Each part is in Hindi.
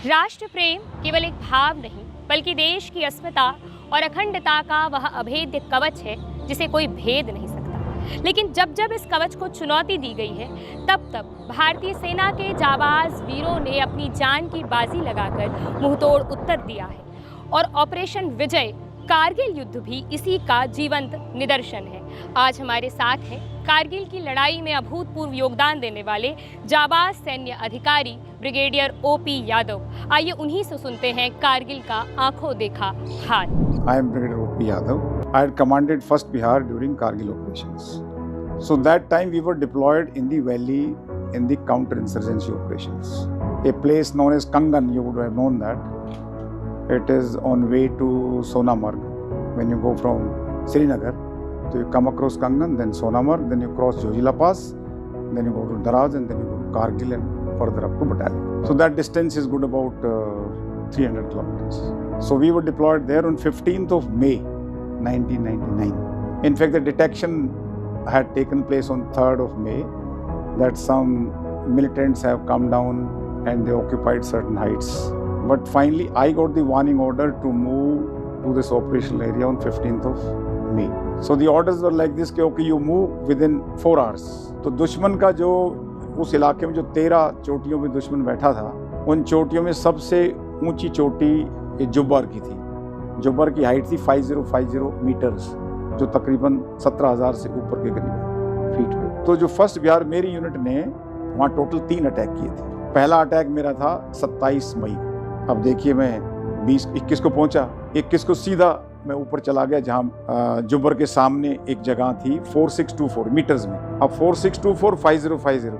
राष्ट्र प्रेम केवल एक भाव नहीं बल्कि देश की अस्मिता और अखंडता का वह अभेद्य कवच है जिसे कोई भेद नहीं सकता। लेकिन जब जब इस कवच को चुनौती दी गई है तब तब भारतीय सेना के जाबाज वीरों ने अपनी जान की बाजी लगाकर मुंहतोड़ उत्तर दिया है और ऑपरेशन विजय कारगिल युद्ध भी इसी का जीवंत निदर्शन है। आज हमारे साथ हैं कारगिल की लड़ाई में अभूतपूर्व योगदान देने वाले जाबाज सैन्य अधिकारी ब्रिगेडियर ओपी यादव। आइए उन्हीं से सुनते हैं कारगिल का आंखों देखा हाल। I am Brigadier O.P. Yadav. I had commanded 1st Bihar during Kargil operations. So that time we were deployed in the valley in the counter-insurgency operations. A place known as Kangan, you would have known that. It is on way to Sonamarg. When you go from Srinagar, so you come across Kangan, then Sonamarg, then you cross Jojila Pass, then you go to Daraz, and then you go to Kargil and further up to Battalion. So that distance is good about 300 kilometers. So we were deployed there on 15th of May 1999. In fact, the detection had taken place on 3rd of May that some militants have come down and they occupied certain heights. But finally, I got the warning order to move to this operational area on 15th of May. So the orders were like this, कि okay, you move within 4 hours. तो दुश्मन का जो उस इलाके में जो 13 चोटियों में दुश्मन बैठा था, उन चोटियों में सबसे ऊंची चोटी जुब्बर की थी। जुब्बर की हाइट थी 5050 मीटर्स, जो तकरीबन 17,000 से ऊपर के करीब फीट पे। तो जो 1st बिहार मेरी यूनिट ने वहाँ टोटल 3 अटैक किए थे। पहला अटैक मेरा था 27 मई को। अब देखिए मैं 21 को पहुंचा, 21 को सीधा मैं ऊपर चला गया जहाँ जुब्बर के सामने एक जगह थी 4624 मीटर्स में। अब 4624 5050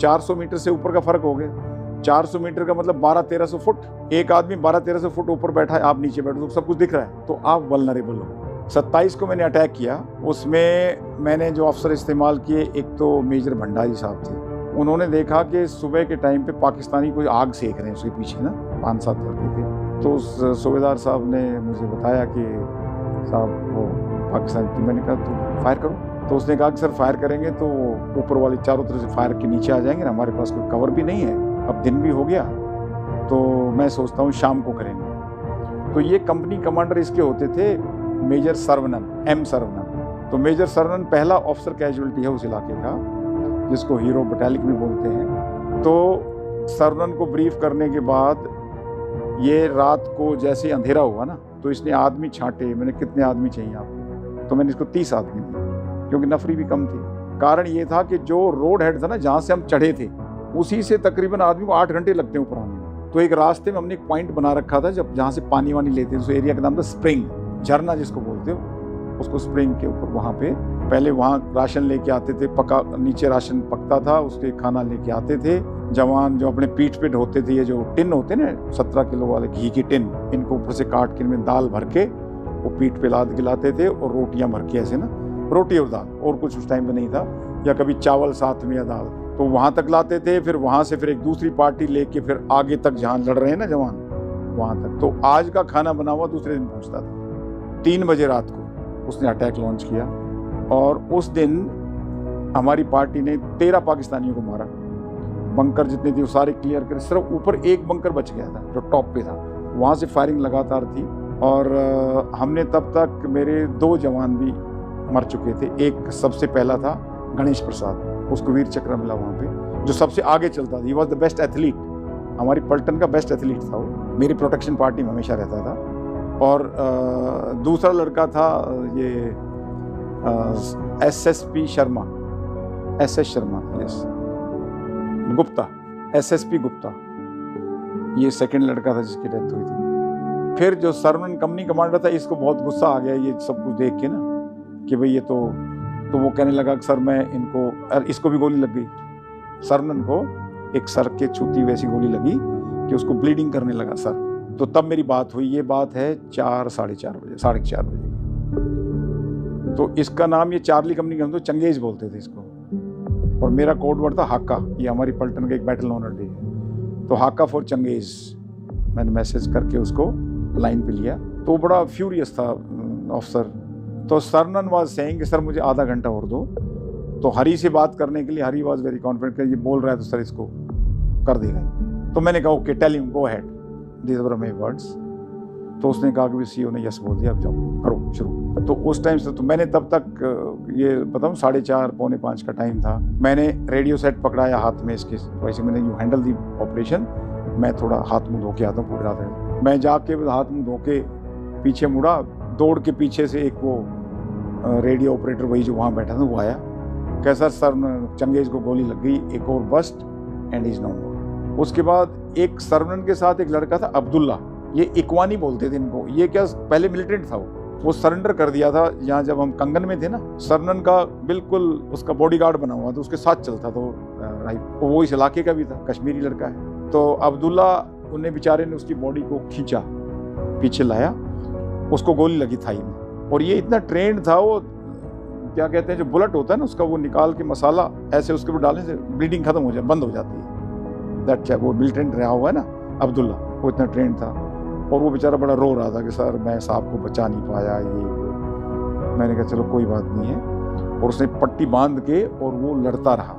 400 मीटर से ऊपर का फर्क हो गया। 400 मीटर का मतलब 1200-1300 फुट। एक आदमी 1200-1300 फुट ऊपर बैठा है, आप नीचे बैठो तो सब कुछ दिख रहा है, तो आप वल्नरेबल हो। 27 को मैंने अटैक किया। उसमें मैंने जो अफसर इस्तेमाल किए, एक तो मेजर भंडारी साहब थे। उन्होंने देखा कि सुबह के टाइम पे पाकिस्तानी कोई आग सेक रहे हैं उसके पीछे ना, 5-7 लड़के थे। तो उस सूबेदार साहब ने मुझे बताया कि साहब वो पाकिस्तानी, तो मैंने कहा तो फायर करो। तो उसने कहा कि सर फायर करेंगे तो ऊपर वाले चारों तरफ से फायर के नीचे आ जाएंगे ना, हमारे पास कोई कवर भी नहीं है, अब दिन भी हो गया, तो मैं सोचता हूँ शाम को करेंगे। तो ये कंपनी कमांडर इसके होते थे मेजर सरवनन, एम सरवनन। तो मेजर सरवनन पहला ऑफिसर कैजुअलिटी है उस इलाके का, जिसको हीरो बटालिक भी बोलते हैं। तो सरवनन को ब्रीफ करने के बाद ये रात को जैसे अंधेरा हुआ ना, तो इसने आदमी छांटे। मैंने कितने आदमी चाहिए आपको? तो मैंने इसको 30 आदमी दिए, क्योंकि नफरी भी कम थी। कारण ये था कि जो रोड हेड था ना, जहाँ से हम चढ़े थे, उसी से तकरीबन आदमी को 8 घंटे लगते हैं ऊपर आने में। तो एक रास्ते में हमने एक पॉइंट बना रखा था जहाँ से पानी वानी लेते हैं, उस एरिया का नाम था स्प्रिंग, झरना जिसको बोलते हो, उसको स्प्रिंग के ऊपर। वहाँ पे पहले वहाँ राशन लेके आते थे, पका नीचे राशन पकता था, उसके खाना लेके आते थे जवान, जो अपने पीठ पे ढोते थे। ये जो टिन होते ना 17 किलो वाले घी की टिन, इनको ऊपर से काट के इनमें दाल भर के वो पीठ पे लाद के लाते थे, और रोटियाँ भर के ऐसे ना, रोटी और दाल, और कुछ उस टाइम में नहीं था, या कभी चावल साथ में या दाल। तो वहाँ तक लाते थे, फिर वहाँ से फिर एक दूसरी पार्टी लेके फिर आगे तक जहाँ लड़ रहे हैं ना जवान, वहाँ तक। तो आज का खाना बना हुआ दूसरे दिन पहुँचता था। 3 बजे रात को उसने अटैक लॉन्च किया, और उस दिन हमारी पार्टी ने 13 पाकिस्तानियों को मारा। बंकर जितने थे वो सारे क्लियर करे, सिर्फ ऊपर एक बंकर बच गया था जो टॉप पे था, वहाँ से फायरिंग लगातार थी। और हमने तब तक, मेरे 2 जवान भी मर चुके थे। एक सबसे पहला था गणेश प्रसाद, उसको वीर चक्र मिला वहाँ पे, जो सबसे आगे चलता था। He was the best athlete, हमारी पलटन का बेस्ट एथलीट था वो, मेरी प्रोटेक्शन पार्टी में हमेशा रहता था। और दूसरा लड़का था ये SSP Sharma, SS Sharma, yes, Gupta, SSP Gupta, ये सेकंड लड़का था जिसकी डेथ हुई थी। फिर जो सरवनन कंपनी कमांडर था, इसको बहुत गुस्सा आ गया ये सब कुछ देख के ना, कि भाई ये तो वो कहने लगा कि सर मैं इनको, इसको भी गोली लग गई। सरवनन को एक सर के छूती वैसी गोली लगी कि उसको ब्लीडिंग करने लगा सर। तो तब मेरी बात हुई, ये बात है 4-4:30 बजे, 4:30 बजे। तो इसका नाम, ये चार्ली कंपनी का, हम तो चंगेज बोलते थे इसको, और मेरा कोड वर्ड था हाका। ये हमारी पलटन का एक बैटल ऑनर डे है, तो हाका फॉर चंगेज। मैंने मैसेज करके उसको लाइन पे लिया, तो वो बड़ा फ्यूरियस था ऑफिसर। तो सरवनन वाज सेइंग कि सर मुझे आधा घंटा और दो। तो हरी से बात करने के लिए, हरी वाज वेरी कॉन्फिडेंट कि ये बोल रहा है तो सर इसको कर देगा। तो मैंने कहा okay tell him go ahead. these were my words. तो उसने कहा कि सीईओ ने यस बोल दिया, अब जाओ करो शुरू। तो उस टाइम से तो मैंने तब तक ये बताऊँ 4:30 पौने 5 का टाइम था, मैंने रेडियो सेट पकड़ाया हाथ में इसके, वैसे मैंने यू हैंडल दी ऑपरेशन, मैं थोड़ा हाथ मुँह धो के आता हूँ पूरी रात। मैं जाके हाथ मुँह धो के पीछे मुड़ा, दौड़ के पीछे से एक वो रेडियो ऑपरेटर वही जो वहाँ बैठा था वो आया, कैसा सर चंगेज को गोली लग गई, एक और बस्ट एंड इज नो मोर। उसके बाद एक सरवनन के साथ एक लड़का था अब्दुल्ला, ये इकवानी बोलते थे इनको, ये क्या पहले मिलिटेंट था, वो सरेंडर कर दिया था यहाँ जब हम कंगन में थे ना। सरवनन का बिल्कुल उसका बॉडीगार्ड बना हुआ था, उसके साथ चलता तो वो इस इलाके का भी था, कश्मीरी लड़का है। तो अब्दुल्ला उन्हें बेचारे ने उसकी बॉडी को खींचा, पीछे लाया, उसको गोली लगी थाई में, और ये इतना ट्रेंड था, वो क्या कहते हैं जो बुलेट होता है ना उसका, वो निकाल के मसाला ऐसे उसके ऊपर डालने से ब्लीडिंग खत्म हो जाए, बंद हो जाती है। दैट क्या वो मिलिटेंट रहा हुआ है ना अब्दुल्ला, वो इतना ट्रेंड था। और वो बेचारा बड़ा रो रहा था कि सर मैं साहब को बचा नहीं पाया, ये वो। मैंने कहा चलो कोई बात नहीं है, और उसने पट्टी बांध के और वो लड़ता रहा।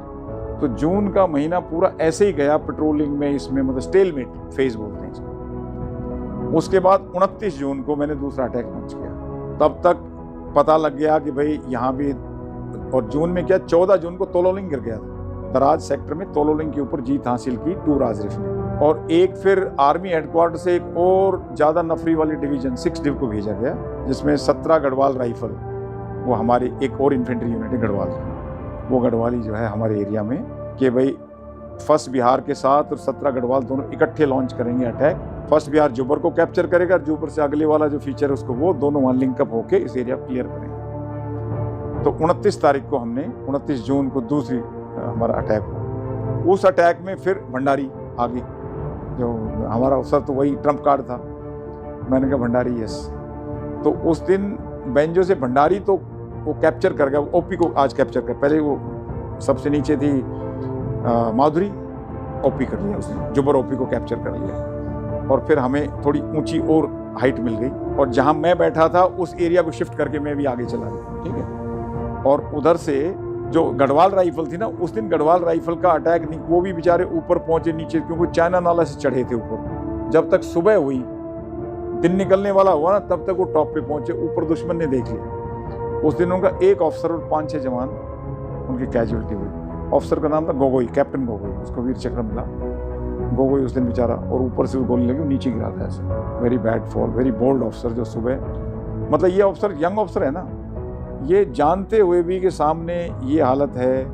तो जून का महीना पूरा ऐसे ही गया पेट्रोलिंग में, इसमें मतलब स्टेलमेट फेज बोलते हैं इसको। उसके बाद 29 जून को मैंने दूसरा अटैक लॉन्च किया, तब तक पता लग गया कि भाई यहाँ भी, और जून में क्या 14 जून को तोलोलिंग गिर गया था, दराज सेक्टर में तोलोलिंग के ऊपर जीत हासिल की टूर आजरिफ ने। और एक फिर आर्मी हेडक्वार्टर से एक और ज़्यादा नफरी वाली डिवीजन 6 डिव को भेजा गया, जिसमें 17 गढ़वाल राइफल, वो हमारी एक और इन्फेंट्री यूनिट है गढ़वाल की, वो गढ़वाली जो है हमारे एरिया में, कि भाई फर्स्ट बिहार के साथ और 17 गढ़वाल दोनों इकट्ठे लॉन्च करेंगे अटैक। फर्स्ट बिहार जुबर को कैप्चर करेगा, जुबर से अगले वाला जो फीचर है उसको, वो दोनों वहाँ लिंकअप होके इस एरिया क्लियर करेंगे। तो 29 तारीख को हमने, 29 जून को दूसरी हमारा अटैक हुआ। उस अटैक में फिर भंडारी आगे, जो हमारा अफसर तो वही ट्रम्प कार्ड था, मैंने कहा भंडारी यस। तो उस दिन बेंजो से भंडारी तो वो कैप्चर कर गया, ओपी को आज कैप्चर कर, पहले वो सबसे नीचे थी माधुरी, ओपी कर लिया उसने, जुबर ओपी को कैप्चर कर लिया, और फिर हमें थोड़ी ऊंची और हाइट मिल गई, और जहां मैं बैठा था उस एरिया को शिफ्ट करके मैं भी आगे चला गया, ठीक है। और उधर से जो गढ़वाल राइफल थी ना, उस दिन गढ़वाल राइफल का अटैक नहीं, वो भी बेचारे ऊपर पहुंचे नीचे, क्योंकि चाइना नाला से चढ़े थे ऊपर। जब तक सुबह हुई, दिन निकलने वाला हुआ ना, तब तक वो टॉप पे पहुंचे, ऊपर दुश्मन ने देख लिया। उस दिन उनका एक ऑफिसर और 5-6 जवान उनकी कैजुअलिटी हुई। ऑफिसर का नाम था गोगोई, कैप्टन गोगोई, उसको वीर चक्र मिला। गोगोई उस दिन बेचारा, और ऊपर से गोली लगी, नीचे गिरा था ऐसे। Very bad fall, very bold officer जो सुबह, मतलब ये ऑफिसर यंग ऑफिसर है ना, ये जानते हुए भी कि सामने ये हालत है,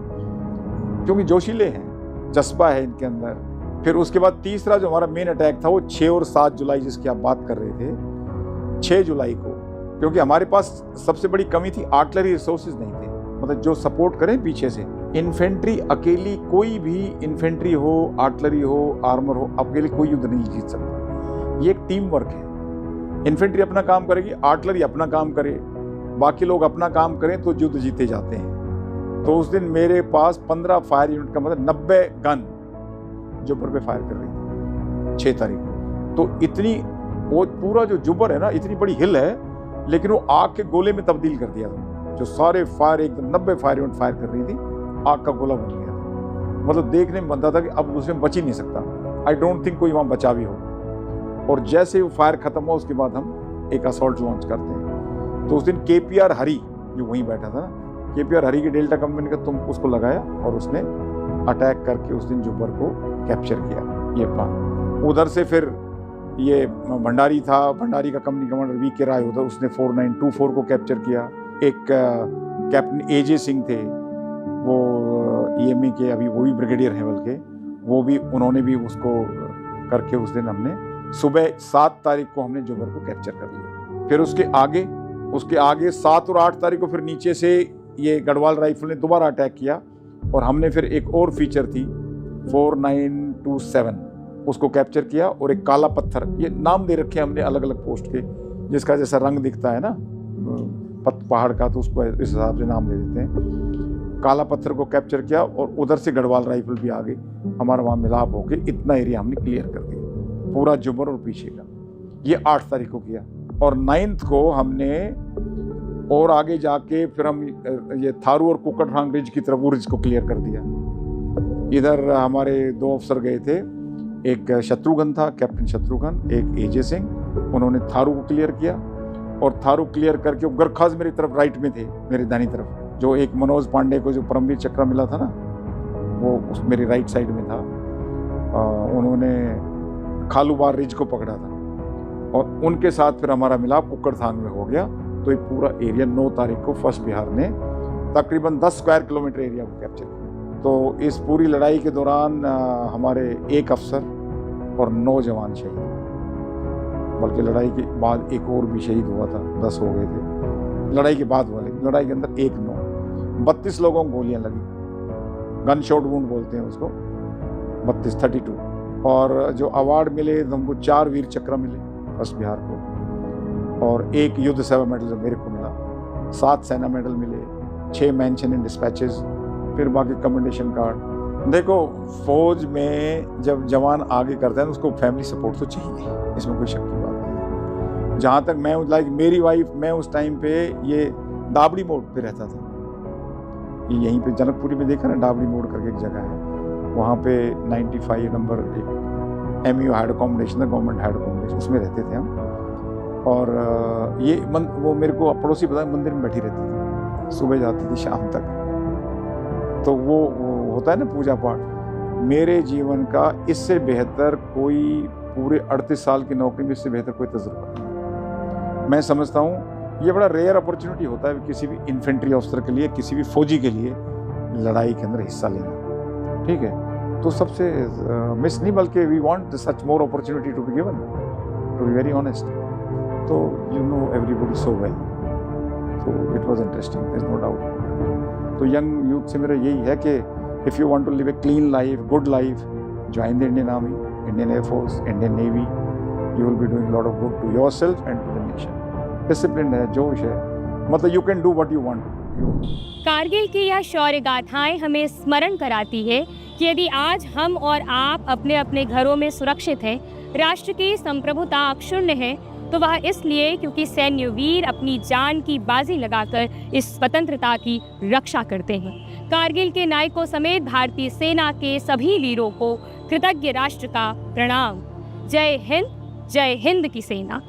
क्योंकि जोशीले हैं, जज्बा है इनके अंदर। फिर उसके बाद तीसरा जो हमारा मेन अटैक था वो 6 और 7 जुलाई जिसकी आप बात कर रहे थे, 6 जुलाई को, क्योंकि हमारे पास सबसे बड़ी कमी थी, आर्टिलरी रिसोर्सेज नहीं थे, मतलब जो सपोर्ट करें पीछे से। इन्फेंट्री अकेली, कोई भी इन्फेंट्री हो, आर्टिलरी हो, आर्मर हो, अकेले कोई युद्ध नहीं जीत सकता। ये एक टीम वर्क है। इन्फेंट्री अपना काम करेगी, आर्टिलरी अपना काम करे, बाकी लोग अपना काम करें तो युद्ध जीते जाते हैं। तो उस दिन मेरे पास 15 फायर यूनिट का मतलब 90 गन जुबर पे फायर कर रही थी 6 तारीख को। तो इतनी, वो पूरा जो जुबर है ना, इतनी बड़ी हिल है, लेकिन वो आग के गोले में तब्दील कर दिया था। जो सारे फायर एकदम 90 फायर यूनिट फायर कर रही थी, आग का गोला बन गया था। मतलब देखने में बनता था कि अब उसमें बच ही नहीं सकता। आई डोंट थिंक कोई वहाँ बचा भी हो। और जैसे ही वो फायर खत्म हुआ उसके बाद हम एक असॉल्ट लॉन्च करते हैं। तो उस दिन KPR हरी जो वहीं बैठा था ना, KPR हरी की डेल्टा कंपनी का तुम उसको लगाया, और उसने अटैक करके उस दिन जुबर को कैप्चर किया। ये प्लान उधर से फिर ये भंडारी था, भंडारी का कंपनी कमांडर VK राय होता, उसने 4924 को कैप्चर किया। एक कैप्टन AJ सिंह थे, वो EME के, अभी वो भी ब्रिगेडियर हैं बल्कि, वो भी, उन्होंने भी उसको करके उस दिन हमने सुबह 7 तारीख को हमने जुबर को कैप्चर कर लिया। फिर उसके आगे 7 और 8 तारीख को फिर नीचे से ये गढ़वाल राइफल ने दोबारा अटैक किया, और हमने फिर एक और फीचर थी 4927, उसको कैप्चर किया। और एक काला पत्थर, ये नाम दे रखे हमने अलग अलग पोस्ट के, जिसका जैसा रंग दिखता है ना पहाड़ का, तो उसको इस हिसाब से नाम दे देते हैं। काला पत्थर को कैप्चर किया, और उधर से गढ़वाल राइफल भी आ गई, हमारा वहाँ मिलाप होके इतना एरिया हमने क्लियर कर दिया, पूरा जुबर और पीछे का। ये 8 तारीख को किया। और 9th को हमने और आगे जाके फिर हम ये थारू और कुकटरांग रिज की तरफ वो रिज को क्लियर कर दिया। इधर हमारे 2 अफसर गए थे, एक शत्रुघ्न था, कैप्टन शत्रुघ्न, एक एजे सिंह, उन्होंने थारू को क्लियर किया और थारू क्लियर करके वो गरखाज मेरी तरफ राइट में थे, मेरी दानी तरफ। जो एक मनोज पांडे को जो परमवीर चक्र मिला था ना, वो उस मेरी राइट साइड में था। उन्होंने खालूबार रिज को पकड़ा था और उनके साथ फिर हमारा मिलाप कुक्कड़थांग में हो गया। तो ये पूरा एरिया 9 तारीख को फर्स्ट बिहार ने तकरीबन 10 स्क्वायर किलोमीटर एरिया को कैप्चर किया। तो इस पूरी लड़ाई के दौरान हमारे 1 अफसर और 9 जवान शहीद हुए, बल्कि लड़ाई के बाद एक और भी शहीद हुआ था, 10 हो गए थे लड़ाई के बाद वाले। लड़ाई के अंदर 1 9 32 लोगों को गोलियां लगी, गन शॉट वुंड बोलते हैं उसको, 32। और जो अवार्ड मिले तो हमको 4 वीर चक्र मिले फर्स्ट बिहार को, और 1 युद्ध सेवा मेडल जो मेरे को मिला, 7 सेना मेडल मिले, 6 मेंशन इन डिस्पैचेस, फिर बाकी कमेंडेशन कार्ड। देखो, फौज में जब जवान आगे करते हैं तो उसको फैमिली सपोर्ट तो चाहिए, इसमें कोई शक की बात नहीं। जहाँ तक मैं मेरी वाइफ, मैं उस टाइम पे ये डाबड़ी मोड़ पे रहता था, यहीं पे जनकपुरी में देखा ना, डाबड़ी मोड़ करके एक जगह है, वहाँ पे 95 नंबर एक MU hide accommodation, government hide accommodation, उसमें रहते थे हम। और ये वो मेरे को पड़ोसी पता मंदिर में बैठी रहती थी, सुबह जाती थी शाम तक। तो वो होता है ना पूजा पाठ। मेरे जीवन का इससे बेहतर कोई, पूरे 38 साल की नौकरी में इससे बेहतर कोई तजुर्बा नहीं। मैं समझता हूँ ये बड़ा रेयर अपॉर्चुनिटी होता है किसी भी इन्फेंट्री ऑफिसर के लिए, किसी भी फौजी के लिए लड़ाई के अंदर हिस्सा लेना, ठीक है। तो सबसे मिस नहीं, बल्कि we want such more opportunity to be given, to be very honest. तो you know everybody so well, तो it was interesting, there is no doubt. तो यंग यूथ से मेरा यही है कि if you want to live a clean life, good life, join the Indian army, Indian air force, Indian navy. You will be doing lot of good to yourself and to the nation. Discipline है, जोश है, मतलब you can do what you want to do. Kargil की यह शौर्य गाथाएं हमें स्मरण कराती है कि यदि आज हम और आप अपने अपने घरों में सुरक्षित हैं, राष्ट्र की संप्रभुता अक्षुण्ण है, तो वह इसलिए क्योंकि सैन्य वीर अपनी जान की बाजी लगाकर इस स्वतंत्रता की रक्षा करते हैं। कारगिल के नायकों समेत भारतीय सेना के सभी वीरों को कृतज्ञ राष्ट्र का प्रणाम। जय हिंद की सेना।